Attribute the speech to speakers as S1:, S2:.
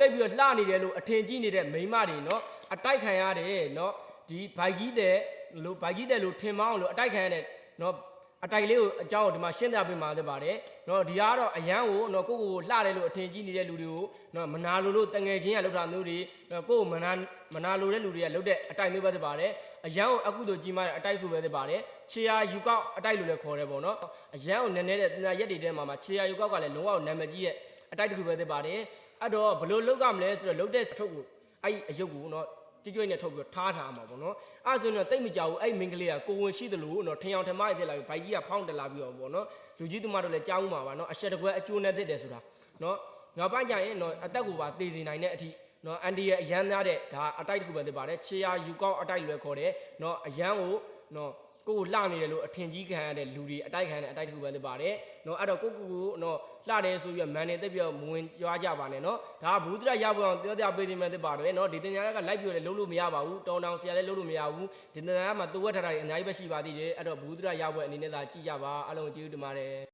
S1: တိတ်ပြီးလှနေတယ်လို့အထင်ကြီးနေတဲ့မိန်းမတွေနော်အတိုက်ခံရတယ်နော်ဒီဘိုက်ကြီးတဲ့လို့ထင်မအောင်လို့အတိုက်ခံရတဲ့နော်အတိုက်လေးကိုအကြောင်းကိုဒီမှာရှင်းပြပေးမှာဖြစ်ပါတယ်နော်ဒီကတော့အရန်ကိုနော်ကိုလှတယ်လို့အထင်ကြီးနေတဲ့လူတွေကိုနော်မနာလို့တငယ်ချင်းကလောက်တာမျိုးတွေနော်ကိုမနာလို့တဲ့လူတွေကလောက်တဲ့အတိုက်မျိုးပဲဖြစ်ပါတယ်အရန်ကိုအခုတို့ကြီးမားတဲ့အတိုက်ခုပဲဖြစ်ပါတယ်ခြေရာယူကောက်အတိုက်လို့လည်းခေါ်တယ်ပေါ့နော်အရန်ကိုနည်းနည်းတဲ့တင်ရက်တွေထဲမှာခြေရာယူကောက်ကလည်းလုံးဝနာမည်ကြီးရဲ့အတိုက်တစ်ခုပဲဖြစ်ပါတယ်အဲ့တော့ဘလို့လောက်ကမလဲဆိုတော့လုတ်တဲ့ထုတ်ကိုအဲ့အယုတ်ကိုနော်ကြွနဲ့ထုတ်ပြီးထားမှာပေါ့နော်အဲ့ဆိုရင်တော့တိတ်မကြောက်ဘူးအဲ့မင်္ဂလေးကကိုဝင်ရှိသလိုနော်ထင်အောင်ထမရဖြစ်လာပြီးဘိုက်ကြီးကဖောင်းတက်လာပြီးတော့ပေါ့နော်လူကြီးသူမတို့လည်းကြောက်မှာပါနော်အဆက်တကွဲအကျိုးနဲ့ဖြစ်တယ်ဆိုတာနော်နောက်ပိုင်းကျရင်နော်အသက်ကိုပါသေစေနိုင်တဲ့အထိနော်အန်ဒီရဲ့အရန်များတဲ့ဒါအတိုက်တစ်ခုပဲဖြစ်ပါတယ်ခြေရာယူကောက်အတိုက်လွယ်ခေါ်တယ်နော်အရန်ကိုနော်ကိုလှနေတယ်လို့အထင်ကြီးခံရတဲ့လူတွေအတိုက်ခံတဲ့အတိုက်တစ်ခုပဲဖြစ်ပါတယ်နော်အဲ့တော့ကိုနော်လှတယ်ဆိုပြီးမန်နေတက်ပြီးတော့မဝင်ကြွားကြပါနဲ့နော်ဒါဘူးတရရဖို့အောင်ပြောပေးနေမှဖြစ်ပါတယ်နော်ဒီတင်ညာကလိုက်ပြီးတော့လုံးလို့မရပါဘူးတောင်းတောင်ဆရာလည်းလုံးလို့မရဘူးဒီတင်ညာကမှတူဝက်ထားတာတွေအများကြီးပဲရှိပါသေးတယ်အဲ့တော့ဘူးတရရဖို့အနေနဲ့သာကြည့်ကြပါအားလုံးကျေးဇူးတင်ပါတယ်